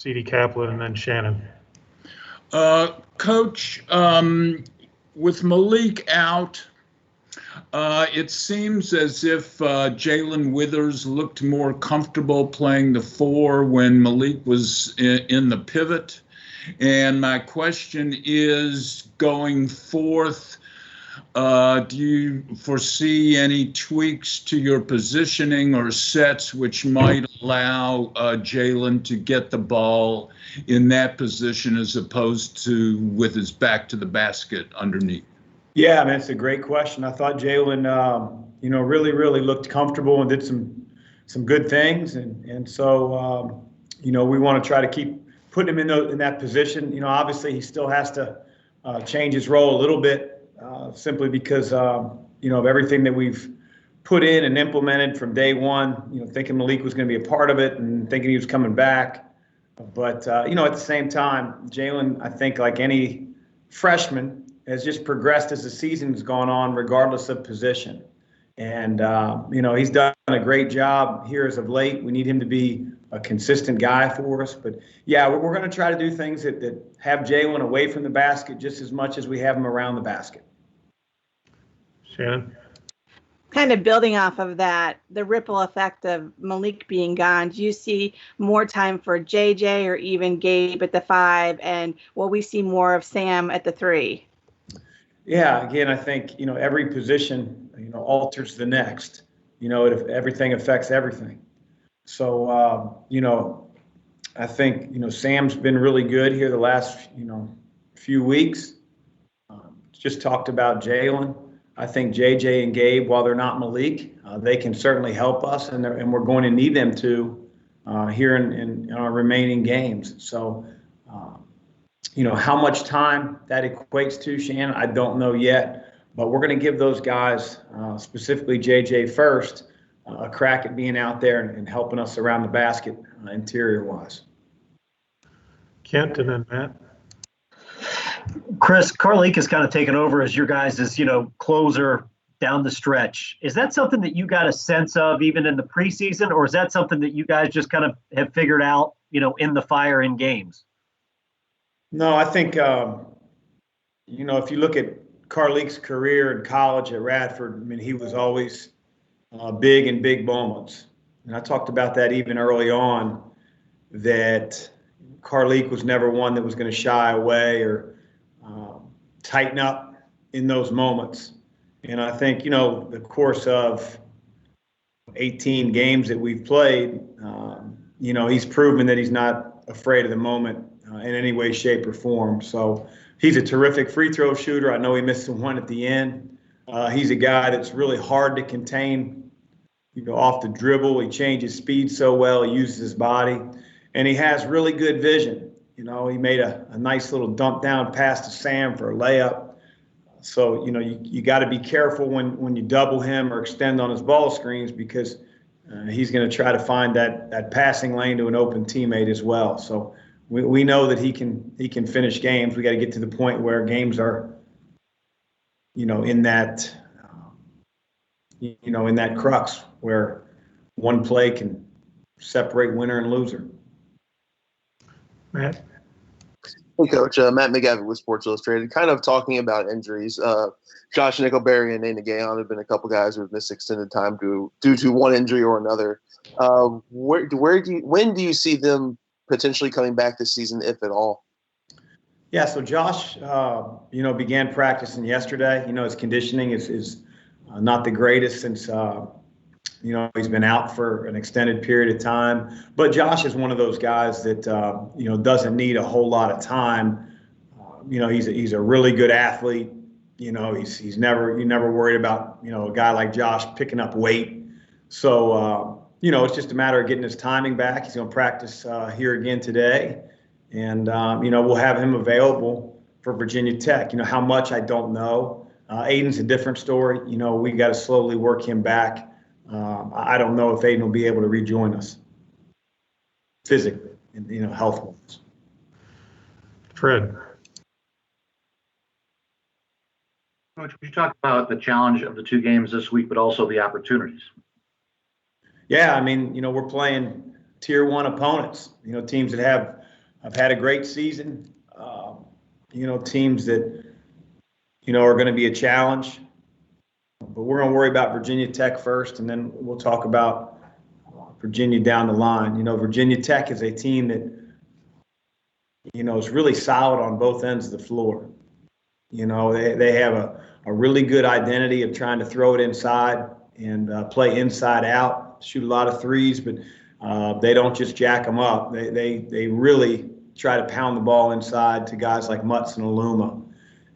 C.D. Kaplan, and then Shannon. Coach, with Malik out, it seems as if Jalen Withers looked more comfortable playing the 4 when Malik was in the pivot. And my question is, going forth, do you foresee any tweaks to your positioning or sets which might allow Jalen to get the ball in that position as opposed to with his back to the basket underneath? Yeah, I mean, it's a great question. I thought Jalen, really looked comfortable and did some good things. And so, we want to try to keep putting him in that position. Obviously he still has to change his role a little bit, simply because, of everything that we've put in and implemented from day one, thinking Malik was going to be a part of it and thinking he was coming back. But, at the same time, Jalen, I think like any freshman, has just progressed as the season's gone on, regardless of position. And, he's done a great job here as of late. We need him to be a consistent guy for us. But, yeah, we're going to try to do things that have Jalen away from the basket just as much as we have him around the basket. Shannon? Kind of building off of that, the ripple effect of Malik being gone, do you see more time for JJ or even Gabe at the 5? And will we see more of Sam at the 3? Yeah, again, I think, every position, alters the next. Everything affects everything. So, I think, Sam's been really good here the last, few weeks. Just talked about Jalen. I think JJ and Gabe, while they're not Malik, they can certainly help us, and we're going to need them to here in our remaining games. So, how much time that equates to, Shannon, I don't know yet, but we're going to give those guys, specifically JJ first, a crack at being out there and helping us around the basket interior-wise. Kent and then Matt. Chris, Carlik has kind of taken over as your guys' closer down the stretch. Is that something that you got a sense of even in the preseason, or is that something that you guys just kind of have figured out, in the fire in games? No, I think, if you look at Carlik's career in college at Radford, I mean, he was always big in big moments. And I talked about that even early on, that Carlik was never one that was going to shy away or tighten up in those moments. And I think, the course of 18 games that we've played, he's proven that he's not afraid of the moment in any way, shape, or form. So he's a terrific free throw shooter. I know he missed the one at the end. He's a guy that's really hard to contain, off the dribble. He changes speed so well. He uses his body. And he has really good vision. He made a nice little dump down pass to Sam for a layup. So, you got to be careful when you double him or extend on his ball screens, because he's going to try to find that passing lane to an open teammate as well. So we know that he can finish games. We got to get to the point where games are, in that, in that crux where one play can separate winner and loser. Matt? Hey, Coach. Matt McGavin with Sports Illustrated. Kind of talking about injuries. Josh Nickelberry and Nate Gayon have been a couple guys who have missed extended time due to one injury or another. When do you see them potentially coming back this season, if at all? Yeah, so Josh, began practicing yesterday. His conditioning is not the greatest since he's been out for an extended period of time. But Josh is one of those guys that, doesn't need a whole lot of time. He's a really good athlete. He's never worried about, a guy like Josh picking up weight. So, it's just a matter of getting his timing back. He's going to practice here again today. And, we'll have him available for Virginia Tech. How much, I don't know. Aiden's a different story. We got to slowly work him back. I don't know if Aiden will be able to rejoin us physically and, health-wise. Fred. Coach, could you talk about the challenge of the 2 games this week, but also the opportunities? Yeah, I mean, we're playing tier 1 opponents, teams that have have had a great season. Teams that, are going to be a challenge. But we're going to worry about Virginia Tech first, and then we'll talk about Virginia down the line. Virginia Tech is a team that, is really solid on both ends of the floor. They have a really good identity of trying to throw it inside and play inside out, shoot a lot of threes, but they don't just jack them up. They really try to pound the ball inside to guys like Mutz and Aluma.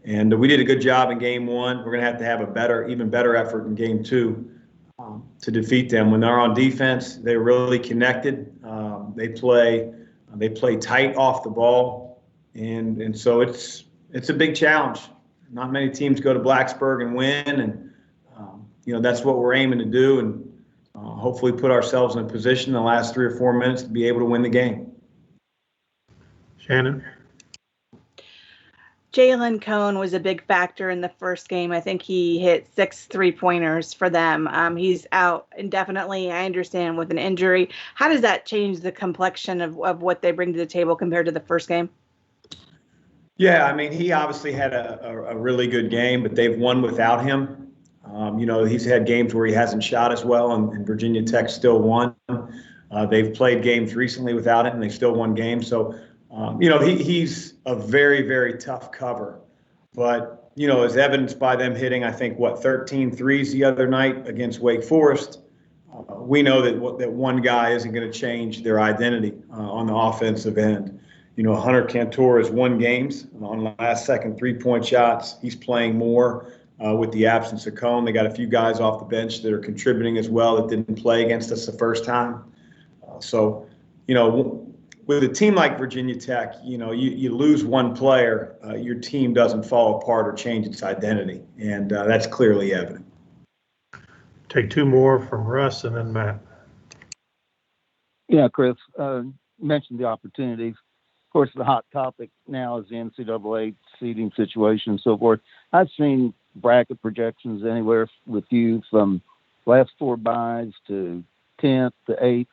And we did a good job in game one. We're going to have a even better effort in game two to defeat them. When they're on defense, they're really connected. They play tight off the ball, and so it's a big challenge. Not many teams go to Blacksburg and win, and that's what we're aiming to do, and hopefully put ourselves in a position in the last 3 or 4 minutes to be able to win the game. Shannon? Jalen Cone was a big factor in the first game. I think he hit 6 3-pointers for them. He's out indefinitely, I understand, with an injury. How does that change the complexion of what they bring to the table compared to the first game? Yeah, I mean, he obviously had a really good game, but they've won without him. He's had games where he hasn't shot as well, and Virginia Tech still won. They've played games recently without him, and they still won games. So, he's a very, very tough cover. But, as evidenced by them hitting, I think, 13 threes the other night against Wake Forest, we know that one guy isn't going to change their identity on the offensive end. Hunter Cantor has won games on last-second three-point shots. He's playing more with the absence of Cone. They got a few guys off the bench that are contributing as well that didn't play against us the first time. With a team like Virginia Tech, you lose one player, your team doesn't fall apart or change its identity, and that's clearly evident. Take 2 more from Russ and then Matt. Yeah, Chris, mentioned the opportunities. Of course, the hot topic now is the NCAA seeding situation and so forth. I've seen bracket projections anywhere with you from last 4 byes to 10th to 8th.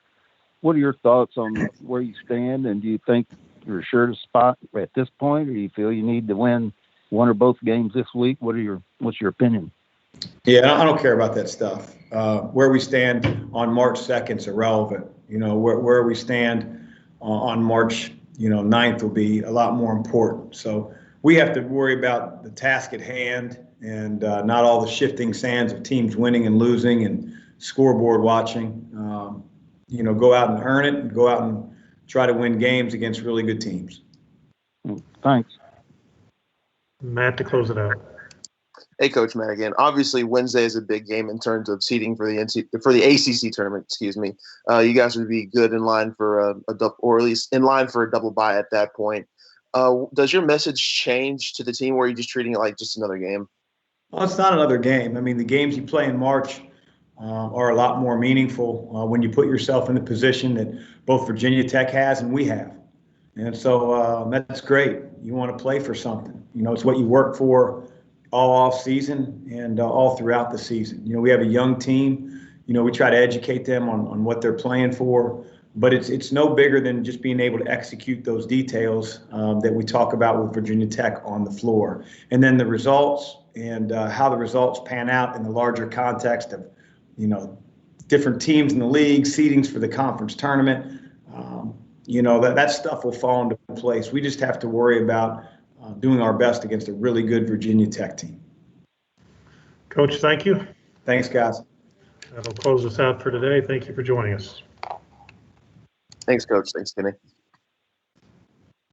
What are your thoughts on where you stand, and do you think you're sure to spot at this point, or do you feel you need to win one or both games this week? What's your opinion? Yeah, I don't care about that stuff. Where we stand on March 2nd is irrelevant. Where we stand on March 9th will be a lot more important. So we have to worry about the task at hand and not all the shifting sands of teams winning and losing and scoreboard watching. Go out and earn it and go out and try to win games against really good teams. Thanks. Matt, to close it out. Hey, Coach Matt again. Obviously, Wednesday is a big game in terms of seeding for the ACC tournament. Excuse me. You guys would be good in line for a double, or at least in line for a double bye at that point. Does your message change to the team, or are you just treating it like just another game? Well, it's not another game. I mean, the games you play in March are a lot more meaningful when you put yourself in the position that both Virginia Tech has and we have. And so that's great. You want to play for something. It's what you work for all off season and all throughout the season. We have a young team. We try to educate them on what they're playing for, but it's no bigger than just being able to execute those details that we talk about with Virginia Tech on the floor. And then the results and how the results pan out in the larger context of, different teams in the league, seedings for the conference tournament. That stuff will fall into place. We just have to worry about doing our best against a really good Virginia Tech team. Coach, thank you. Thanks, guys. That'll close us out for today. Thank you for joining us. Thanks, Coach. Thanks, Kenny.